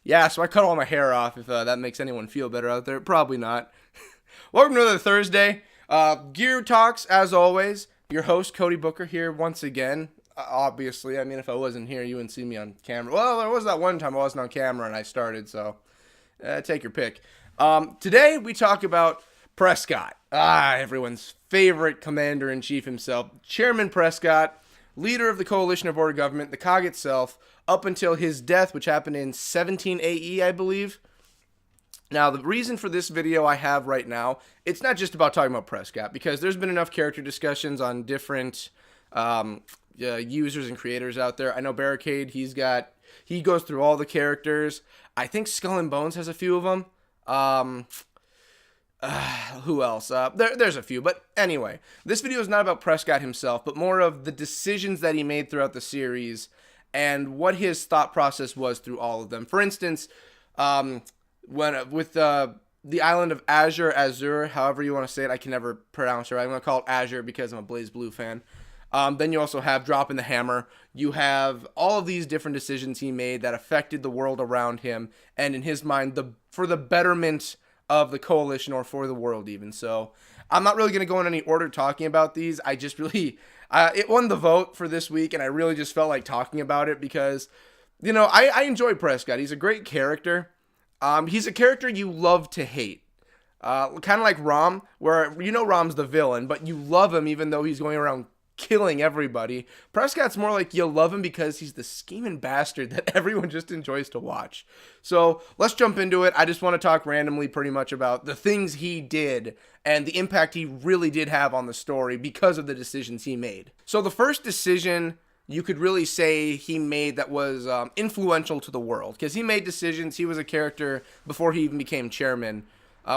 Yeah, so I cut all my hair off. If that makes anyone feel better out there, probably not. Welcome to another Thursday. Gear Talks, as always. Your host, Cody Booker, here once again. Obviously, I mean, if I wasn't here, you wouldn't see me on camera. Well, there was that one time I wasn't on camera and I started, so take your pick. Today, we talk about Prescott. Everyone's favorite commander-in-chief himself, Chairman Prescott, leader of the Coalition of Order Government, the COG itself, up until his death, which happened in 17 AE, I believe. Now, the reason for this video I have right now, it's not just about talking about Prescott, because there's been enough character discussions on different users and creators out there. I know Barricade, he goes through all the characters. I think Skull and Bones has a few of them. Who else? There's a few, but anyway, this video is not about Prescott himself, but more of the decisions that he made throughout the series and what his thought process was through all of them. For instance, with the island of Azure, however you want to say it, I can never pronounce it right. I'm going to call it Azure because I'm a Blaze Blue fan. Then you also have dropping the hammer. You have all of these different decisions he made that affected the world around him, and in his mind, for the betterment of the coalition or for the world even. So I'm not really going to go in any order talking about these. I just really, it won the vote for this week, and I really just felt like talking about it because, you know, I enjoy Prescott. He's a great character. He's a character you love to hate. Kind of like Rom, where you know Rom's the villain, but you love him even though he's going around killing everybody. Prescott's more like you love him because he's the scheming bastard that everyone just enjoys to watch. So let's jump into it. I just want to talk randomly pretty much about the things he did and the impact he really did have on the story because of the decisions he made. So the first decision you could really say he made that was influential to the world, because he made decisions. He was a character before he even became chairman.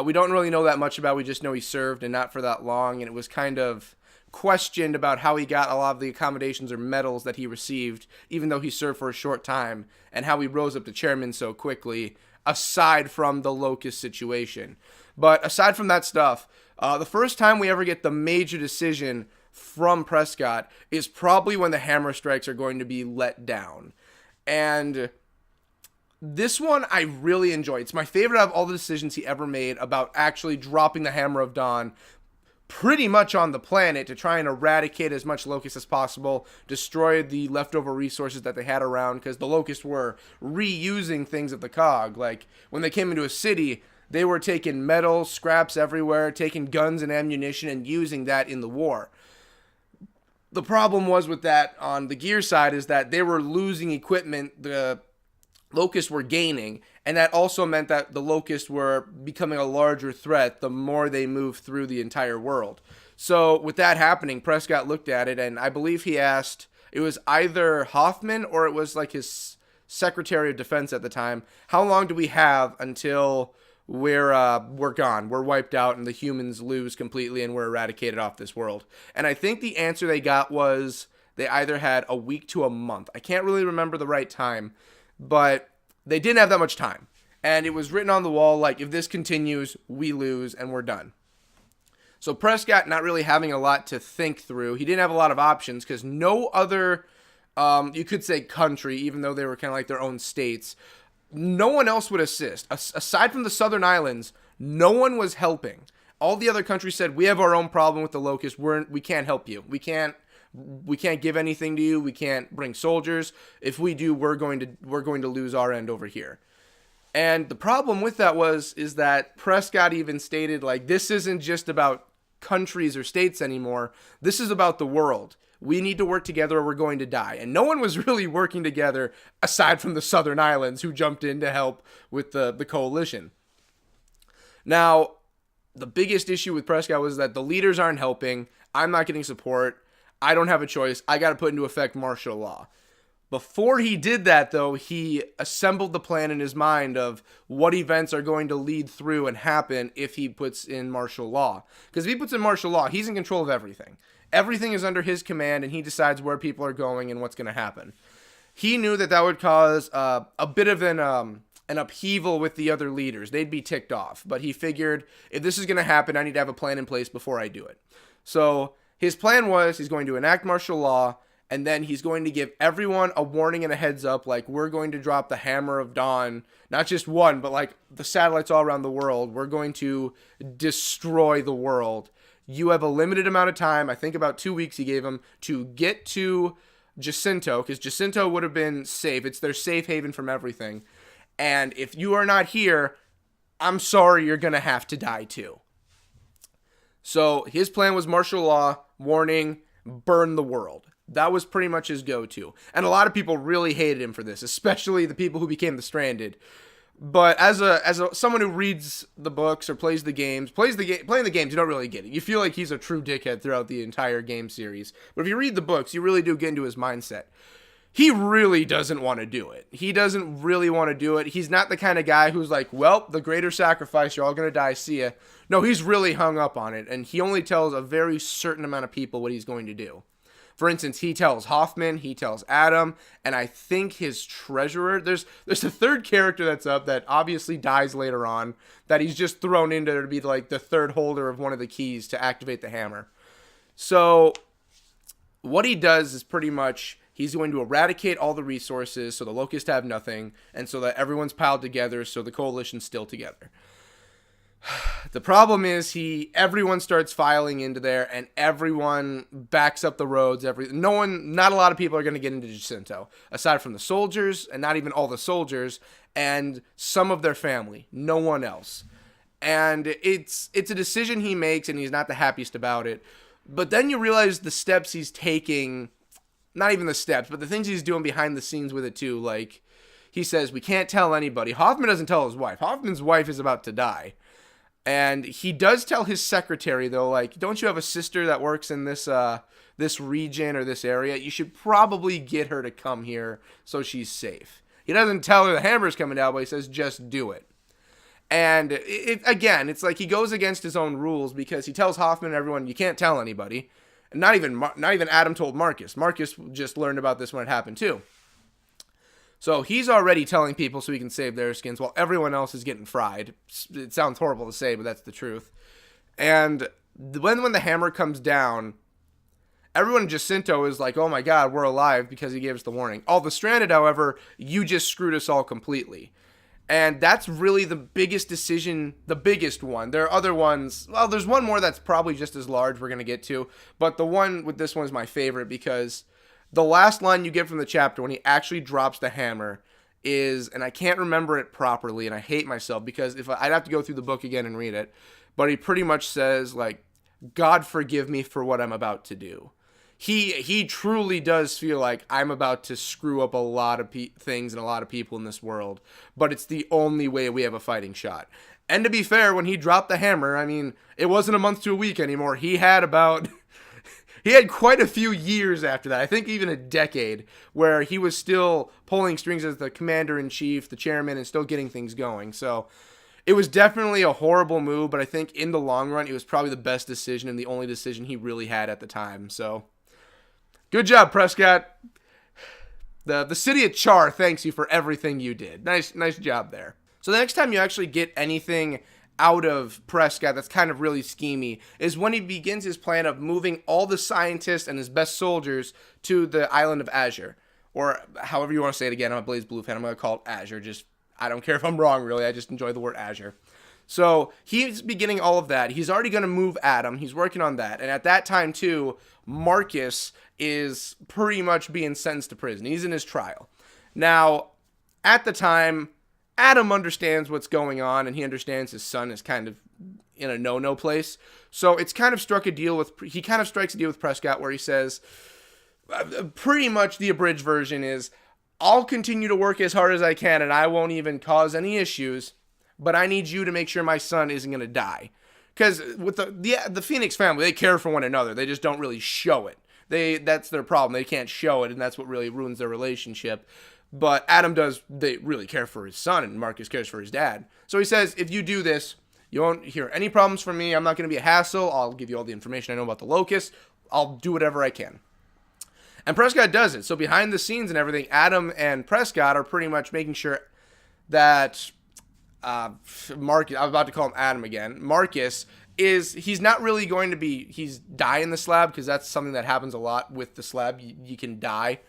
We don't really know that much about. We just know he served, and not for that long, and it was kind of questioned about how he got a lot of the accommodations or medals that he received, even though he served for a short time, and how he rose up to chairman so quickly, aside from the Locust situation. But aside from that stuff, the first time we ever get the major decision from Prescott is probably when the hammer strikes are going to be let down. And this one I really enjoy. It's my favorite of all the decisions he ever made about actually dropping the Hammer of Dawn pretty much on the planet to try and eradicate as much Locusts as possible, destroy the leftover resources that they had around, because the Locusts were reusing things at the COG. Like, when they came into a city, they were taking metal, scraps everywhere, taking guns and ammunition, and using that in the war. The problem was with that on the gear side is that they were losing equipment the Locusts were gaining, and that also meant that the Locusts were becoming a larger threat the more they moved through the entire world. So with that happening, Prescott looked at it, and I believe he asked, it was either Hoffman or it was like his Secretary of Defense at the time, how long do we have until we're gone, we're wiped out, and the humans lose completely and we're eradicated off this world? And I think the answer they got was they either had a week to a month. I can't really remember the right time, but they didn't have that much time. And it was written on the wall like, if this continues, we lose and we're done. So Prescott, not really having a lot to think through, he didn't have a lot of options because no other, you could say country, even though they were kind of like their own states, no one else would assist. Aside from the Southern Islands, no one was helping. All the other countries said, we have our own problem with the Locusts. We can't help you. We can't give anything to you. We can't bring soldiers. If we do, we're going to lose our end over here. And the problem with that is that Prescott even stated, like, this isn't just about countries or states anymore. This is about the world. We need to work together or we're going to die. And no one was really working together aside from the Southern Islands, who jumped in to help with the coalition. Now, the biggest issue with Prescott was that the leaders aren't helping. I'm not getting support. I don't have a choice. I got to put into effect martial law. Before he did that, though, he assembled the plan in his mind of what events are going to lead through and happen if he puts in martial law. Because if he puts in martial law, he's in control of everything. Everything is under his command, and he decides where people are going and what's going to happen. He knew that would cause a bit of an upheaval with the other leaders. They'd be ticked off. But he figured, if this is going to happen, I need to have a plan in place before I do it. So his plan was he's going to enact martial law, And then he's going to give everyone a warning and a heads up, like, we're going to drop the hammer of dawn, not just one, but like the satellites all around the world. We're going to destroy the world. You have a limited amount of time, I think about 2 weeks he gave him, to get to Jacinto, because Jacinto would have been safe. It's their safe haven from everything. And if you are not here, I'm sorry, you're going to have to die too. So his plan was martial law, warning, burn the world. That was pretty much his go-to. And a lot of people really hated him for this, especially the people who became the Stranded. But as someone who reads the books or plays the games, playing the games, you don't really get it. You feel like he's a true dickhead throughout the entire game series. But if you read the books, you really do get into his mindset. He really doesn't want to do it. He doesn't really want to do it. He's not the kind of guy who's like, well, the greater sacrifice, you're all going to die, see ya. No, he's really hung up on it, and he only tells a very certain amount of people what he's going to do. For instance, he tells Hoffman, he tells Adam, and I think his treasurer. There's a third character that's up that obviously dies later on, that he's just thrown in there to be like the third holder of one of the keys to activate the hammer. So what he does is pretty much he's going to eradicate all the resources so the Locusts have nothing, and so that everyone's piled together so the coalition's still together. The problem is everyone starts filing into there, and everyone backs up the roads. Not a lot of people are going to get into Jacinto, aside from the soldiers, and not even all the soldiers, and some of their family. No one else. And it's a decision he makes, and he's not the happiest about it. But then you realize the steps he's taking, not even the steps, but the things he's doing behind the scenes with it too. Like, he says, we can't tell anybody. Hoffman doesn't tell his wife. Hoffman's wife is about to die. And he does tell his secretary, though, like, don't you have a sister that works in this region or this area? You should probably get her to come here so she's safe. He doesn't tell her the hammer's coming down, but he says, just do it. And it's like he goes against his own rules, because he tells Hoffman and everyone, you can't tell anybody. And not even Adam told Marcus. Marcus just learned about this when it happened too. So he's already telling people so he can save their skins while everyone else is getting fried. It sounds horrible to say, but that's the truth. And when the hammer comes down, everyone in Jacinto is like, oh my god, we're alive, because he gave us the warning. All the Stranded, however, you just screwed us all completely. And that's really the biggest decision, the biggest one. There are other ones. Well, there's one more that's probably just as large we're going to get to. But the one with this one is my favorite, because the last line you get from the chapter when he actually drops the hammer is, and I can't remember it properly, and I hate myself, because I'd have to go through the book again and read it, but he pretty much says, like, God forgive me for what I'm about to do. He truly does feel like I'm about to screw up a lot of things and a lot of people in this world, but it's the only way we have a fighting shot. And to be fair, when he dropped the hammer, I mean, it wasn't a month to a week anymore. He had quite a few years after that, I think even a decade, where he was still pulling strings as the commander-in-chief, the chairman, and still getting things going. So it was definitely a horrible move, but I think in the long run, it was probably the best decision and the only decision he really had at the time. So good job, Prescott. The city of Char thanks you for everything you did. Nice job there. So the next time you actually get anything out of Prescott that's kind of really schemy is when he begins his plan of moving all the scientists and his best soldiers to the island of Azure, or however you want to say it again. I'm a Blaze Blue fan. I'm going to call it Azure. I don't care if I'm wrong, really. I just enjoy the word Azure. So he's beginning all of that. He's already going to move Adam. He's working on that. And at that time, too, Marcus is pretty much being sentenced to prison. He's in his trial. Now, at the time, Adam understands what's going on, and he understands his son is kind of in a no-no place. So he kind of strikes a deal with Prescott where he says, pretty much the abridged version is, I'll continue to work as hard as I can, and I won't even cause any issues, but I need you to make sure my son isn't going to die. Because with the Phoenix family, they care for one another. They just don't really show it. That's their problem. They can't show it, and that's what really ruins their relationship. But Adam does, they really care for his son, and Marcus cares for his dad. So he says, if you do this, you won't hear any problems from me. I'm not going to be a hassle. I'll give you all the information I know about the Locust. I'll do whatever I can. And Prescott does it. So behind the scenes and everything, Adam and Prescott are pretty much making sure that Marcus, I'm about to call him Adam again, Marcus is he's not really going to be, he's dying the slab, because that's something that happens a lot with the slab. You can die.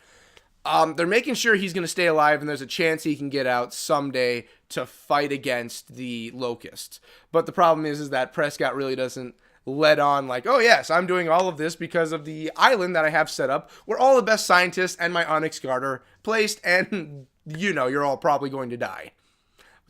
They're making sure he's going to stay alive, and there's a chance he can get out someday to fight against the locusts. But the problem is that Prescott really doesn't let on like, oh yes, I'm doing all of this because of the island that I have set up where all the best scientists and my Onyx Guard are placed, and you're all probably going to die.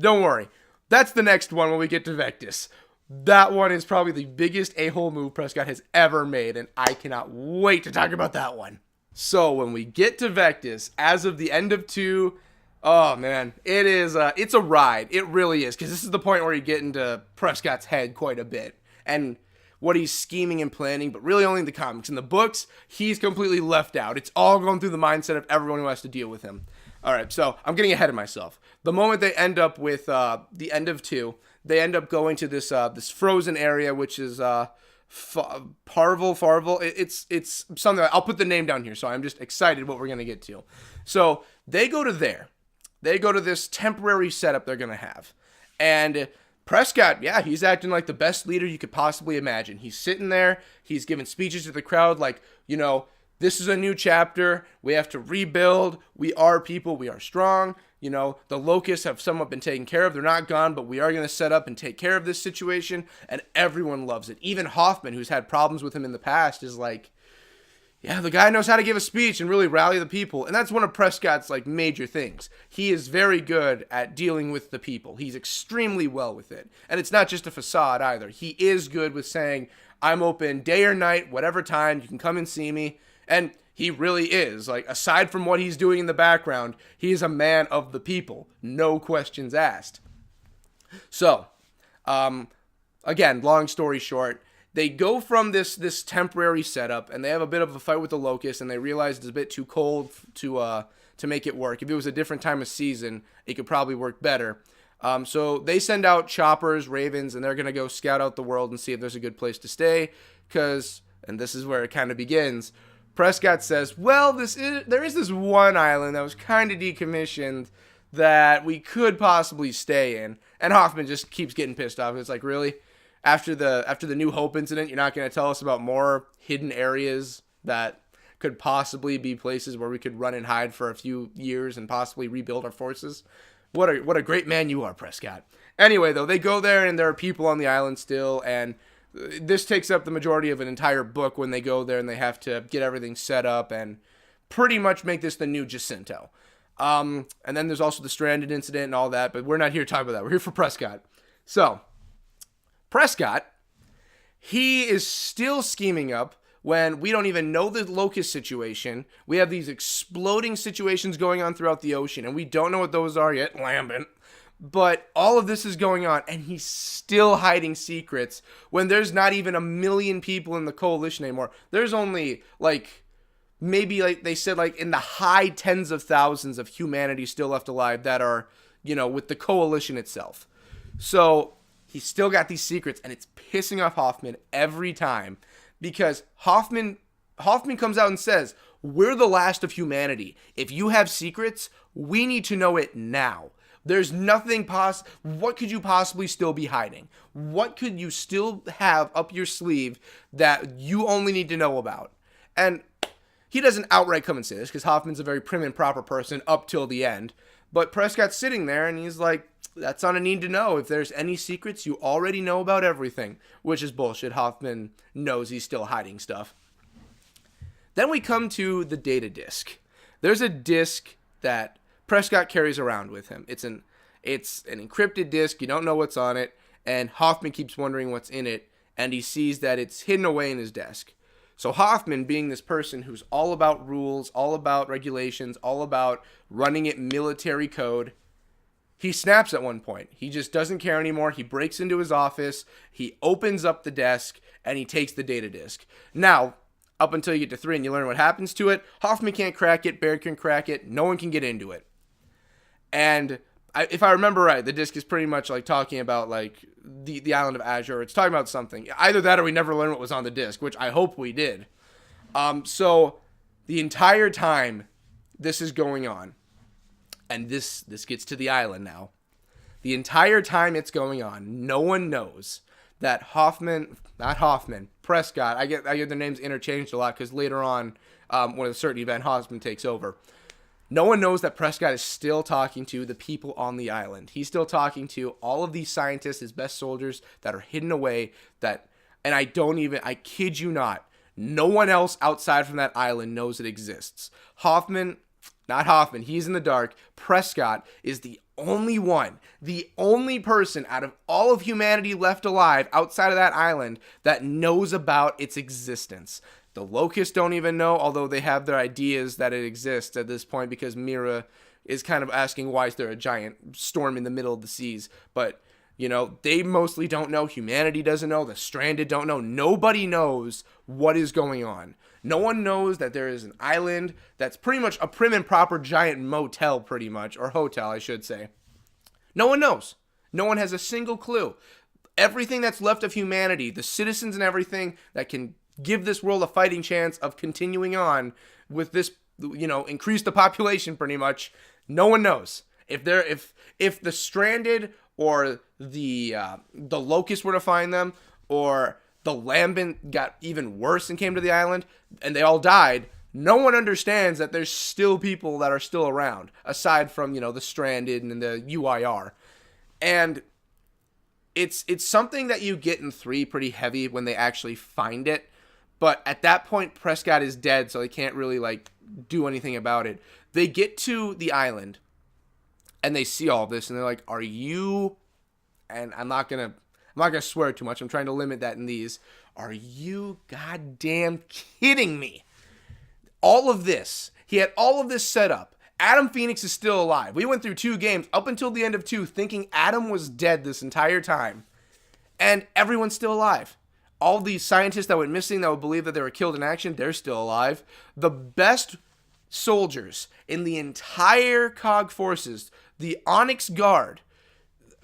Don't worry. That's the next one when we get to Vectis. That one is probably the biggest a-hole move Prescott has ever made, and I cannot wait to talk about that one. So when we get to Vectis, as of the end of 2, oh man, it's a ride. It really is, because this is the point where you get into Prescott's head quite a bit, and what he's scheming and planning, but really only in the comics. In the books, he's completely left out. It's all going through the mindset of everyone who has to deal with him. All right, so I'm getting ahead of myself. The moment they end up with the end of 2, they end up going to this frozen area, which is Farvel. It's something. I'll put the name down here, so I'm just excited what we're gonna get to. So they go to there. They go to this temporary setup they're gonna have, and Prescott, yeah, he's acting like the best leader you could possibly imagine. He's sitting there. He's giving speeches to the crowd, like, this is a new chapter. We have to rebuild. We are people. We are strong. The locusts have somewhat been taken care of. They're not gone, but we are going to set up and take care of this situation. And everyone loves it. Even Hoffman, who's had problems with him in the past, is like, yeah, the guy knows how to give a speech and really rally the people. And that's one of Prescott's major things. He is very good at dealing with the people. He's extremely well with it. And it's not just a facade either. He is good with saying, I'm open day or night, whatever time, you can come and see me. And he really is. Aside from what he's doing in the background, he is a man of the people. No questions asked. So, again, long story short, they go from this temporary setup, and they have a bit of a fight with the locusts, and they realize it's a bit too cold to make it work. If it was a different time of season, it could probably work better. So they send out choppers, ravens, and they're going to go scout out the world and see if there's a good place to stay, because, and this is where it kind of begins, Prescott says, well, there is this one island that was kind of decommissioned that we could possibly stay in. And Hoffman just keeps getting pissed off. It's like, really? After the New Hope incident, you're not going to tell us about more hidden areas that could possibly be places where we could run and hide for a few years and possibly rebuild our forces? What a great man you are, Prescott. Anyway, though, they go there, and there are people on the island still, and this takes up the majority of an entire book when they go there and they have to get everything set up and pretty much make this the new Jacinto. And then there's also the Stranded incident and all that, but we're not here to talk about that. We're here for Prescott. So, Prescott, he is still scheming up when we don't even know the locust situation. We have these exploding situations going on throughout the ocean, and we don't know what those are yet, Lambent. But all of this is going on, and he's still hiding secrets when there's not even 1 million people in the coalition anymore. There's only, maybe they said, in the high tens of thousands of humanity still left alive that are, with the coalition itself. So he's still got these secrets, and it's pissing off Hoffman every time, because Hoffman comes out and says, we're the last of humanity. If you have secrets, we need to know it now. There's nothing what could you possibly still be hiding? What could you still have up your sleeve that you only need to know about? And he doesn't outright come and say this, because Hoffman's a very prim and proper person up till the end. But Prescott's sitting there, and he's like, that's not a need to know. If there's any secrets, you already know about everything. Which is bullshit. Hoffman knows he's still hiding stuff. Then we come to the data disk. There's a disk that Prescott carries around with him. It's an encrypted disk. You don't know what's on it, and Hoffman keeps wondering what's in it, and he sees that it's hidden away in his desk. So Hoffman, being this person who's all about rules, all about regulations, all about running it military code, he snaps at one point. He just doesn't care anymore. He breaks into his office, he opens up the desk, and he takes the data disk. Now, up until you get to 3 and you learn what happens to it, Hoffman can't crack it, Baird can crack it, no one can get into it. And if I remember right, the disc is pretty much talking about the island of Azure. It's talking about something. Either that or we never learned what was on the disc, which I hope we did. So the entire time this is going on, and this gets to the island now. The entire time it's going on, no one knows that Prescott, I get their names interchanged a lot because later on, when a certain event, Hoffman takes over. No one knows that Prescott is still talking to the people on the island. He's still talking to all of these scientists, his best soldiers that are hidden away, and I kid you not, no one else outside from that island knows it exists. He's in the dark. Prescott is the only person out of all of humanity left alive outside of that island that knows about its existence. The locusts don't even know, although they have their ideas that it exists at this point because Mira is kind of asking why is there a giant storm in the middle of the seas. But, they mostly don't know. Humanity doesn't know. The stranded don't know. Nobody knows what is going on. No one knows that there is an island that's pretty much a prim and proper giant motel, pretty much, or hotel, I should say. No one knows. No one has a single clue. Everything that's left of humanity, the citizens and everything that can give this world a fighting chance of continuing on with this, increase the population pretty much. No one knows if the stranded or the locusts were to find them, or the lambent got even worse and came to the island and they all died. No one understands that there's still people that are still around aside from, the stranded and the UIR. And it's something that you get in 3 pretty heavy when they actually find it. But at that point, Prescott is dead, so they can't really, do anything about it. They get to the island, and they see all this, and they're like, are you... And I'm not gonna swear too much. I'm trying to limit that in these. Are you goddamn kidding me? All of this. He had all of this set up. Adam Phoenix is still alive. We went through 2 games up until the end of 2 thinking Adam was dead this entire time. And everyone's still alive. All these scientists that went missing that would believe that they were killed in action, they're still alive. The best soldiers in the entire COG forces, the Onyx Guard,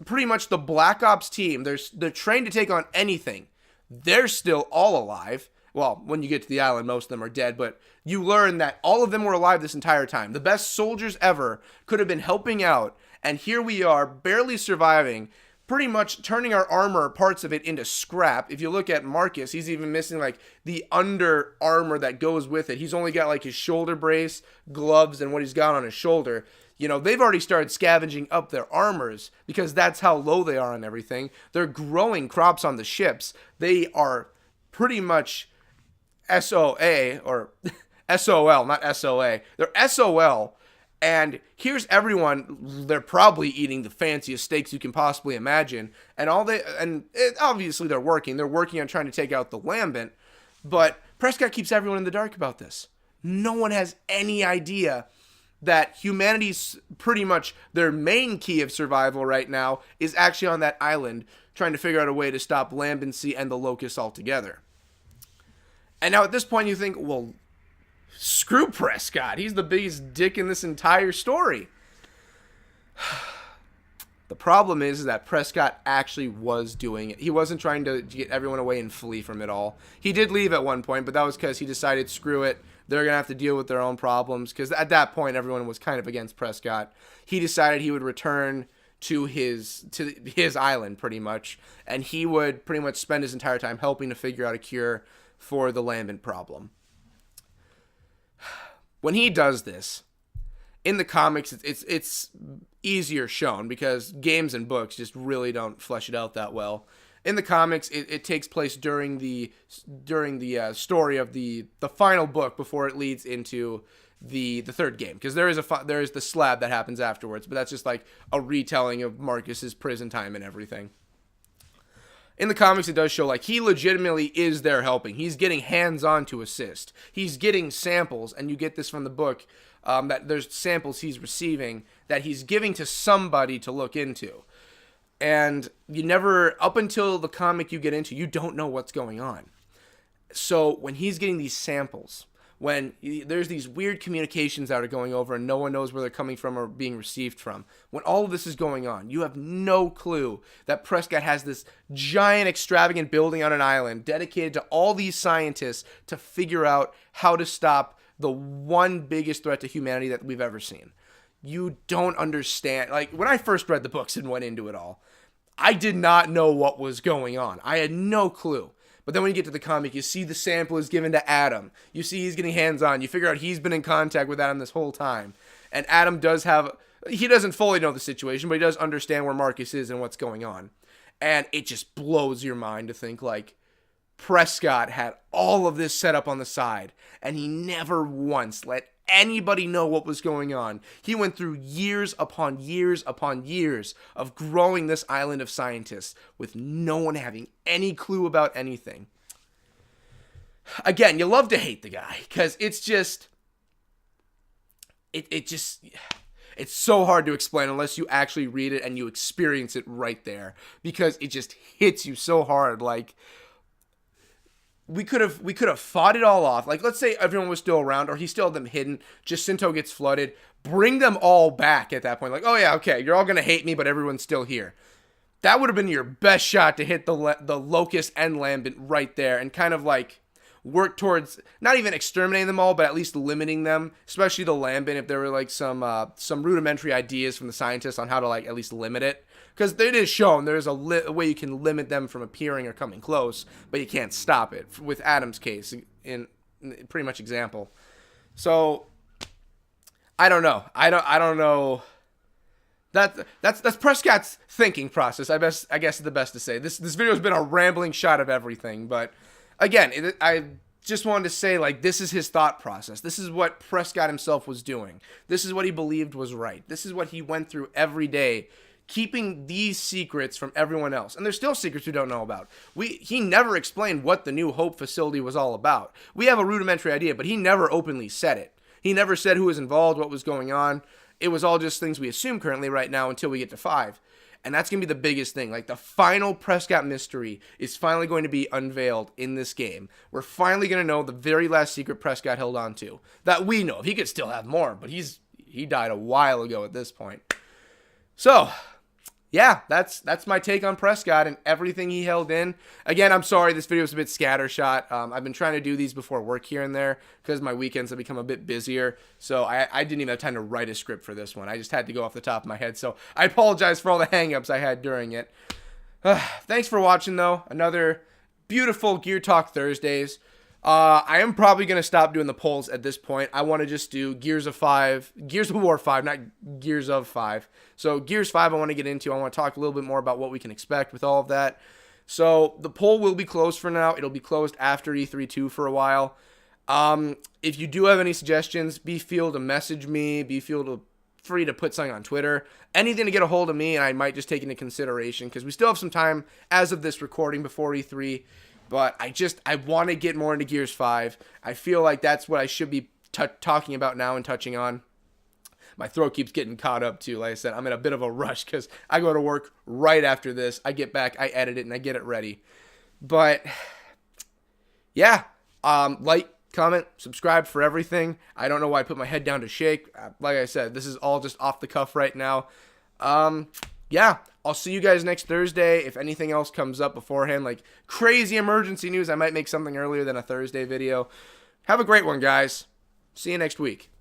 pretty much the Black Ops team, they're trained to take on anything. They're still all alive. Well, when you get to the island, most of them are dead, but you learn that all of them were alive this entire time. The best soldiers ever could have been helping out, and here we are, barely surviving, pretty much turning our armor, parts of it, into scrap. If you look at Marcus, he's even missing, the under armor that goes with it. He's only got, his shoulder brace, gloves, and what he's got on his shoulder. They've already started scavenging up their armors because that's how low they are on everything. They're growing crops on the ships. They are pretty much SOA, or SOL, not SOA. They're SOL. And here's everyone, they're probably eating the fanciest steaks you can possibly imagine. Obviously they're working. They're working on trying to take out the lambent. But Prescott keeps everyone in the dark about this. No one has any idea that humanity's pretty much their main key of survival right now is actually on that island trying to figure out a way to stop lambency and the locusts altogether. And now at this point you think, well, screw Prescott. He's the biggest dick in this entire story. The problem is that Prescott actually was doing it. He wasn't trying to get everyone away and flee from it all. He did leave at one point, but that was because he decided, screw it. They're going to have to deal with their own problems. Because at that point, everyone was kind of against Prescott. He decided he would return to his island, pretty much. And he would pretty much spend his entire time helping to figure out a cure for the lambent problem. When he does this, in the comics, it's easier shown because games and books just really don't flesh it out that well. In the comics, it takes place during the story of the final book before it leads into the third game, because there is the slab that happens afterwards, but that's just like a retelling of Marcus's prison time and everything. In the comics, it does show he legitimately is there helping. He's getting hands-on to assist. He's getting samples, and you get this from the book, that there's samples he's receiving that he's giving to somebody to look into. And you never, up until the comic you get into, you don't know what's going on. So when he's getting these samples, when there's these weird communications that are going over and no one knows where they're coming from or being received from, when all of this is going on, you have no clue that Prescott has this giant extravagant building on an island dedicated to all these scientists to figure out how to stop the one biggest threat to humanity that we've ever seen. You don't understand. When I first read the books and went into it all, I did not know what was going on. I had no clue. But then when you get to the comic, you see the sample is given to Adam. You see he's getting hands-on. You figure out he's been in contact with Adam this whole time. And Adam does have... He doesn't fully know the situation, but he does understand where Marcus is and what's going on. And it just blows your mind to think, like, Prescott had all of this set up on the side, and he never once let anybody know what was going on. He went through years upon years upon years of growing this island of scientists with no one having any clue about anything. Again, you love to hate the guy because it's just... It's so hard to explain unless you actually read it and you experience it right there, because it just hits you so hard. Like, we could have fought it all off. Like, let's say everyone was still around, or he still had them hidden. Jacinto gets flooded. Bring them all back at that point. Like, oh yeah, okay, you're all gonna hate me, but everyone's still here. That would have been your best shot to hit the Locust and Lambent right there, and kind of like work towards not even exterminating them all, but at least limiting them, especially the Lambent, if there were like some rudimentary ideas from the scientists on how to like at least limit it. Because it is shown there's a way you can limit them from appearing or coming close, but you can't stop it. With Adam's case, in pretty much example. So I don't know. I don't know. That's Prescott's thinking process. I guess is the best to say. This video has been a rambling shot of everything, but again, I just wanted to say, like, this is his thought process. This is what Prescott himself was doing. This is what he believed was right. This is what he went through every day, keeping these secrets from everyone else. And there's still secrets we don't know about. He never explained what the New Hope facility was all about. We have a rudimentary idea, but he never openly said it. He never said who was involved, what was going on. It was all just things we assume currently right now until we get to 5. And that's going to be the biggest thing. Like, the final Prescott mystery is finally going to be unveiled in this game. We're finally going to know the very last secret Prescott held on to. That we know. He could still have more, but he died a while ago at this point. So, yeah, that's my take on Prescott and everything he held in. Again, I'm sorry this video is a bit scattershot. I've been trying to do these before work here and there because my weekends have become a bit busier. So I didn't even have time to write a script for this one. I just had to go off the top of my head. So I apologize for all the hang-ups I had during it. Thanks for watching, though. Another beautiful Gear Talk Thursdays. I am probably going to stop doing the polls at this point. I want to just do Gears of War 5, not Gears of 5. So Gears 5 I want to get into. I want to talk a little bit more about what we can expect with all of that. So the poll will be closed for now. It'll be closed after E3 2 for a while. If you do have any suggestions, be free to message me. Be free to put something on Twitter. Anything to get a hold of me, and I might just take into consideration because we still have some time as of this recording before E3. But I want to get more into Gears 5. I feel like that's what I should be talking about now and touching on. My throat keeps getting caught up too. Like I said, I'm in a bit of a rush because I go to work right after this. I get back, I edit it, and I get it ready. But, yeah. Like, comment, subscribe for everything. I don't know why I put my head down to shake. Like I said, this is all just off the cuff right now. Yeah, I'll see you guys next Thursday. If anything else comes up beforehand, like crazy emergency news, I might make something earlier than a Thursday video. Have a great one, guys. See you next week.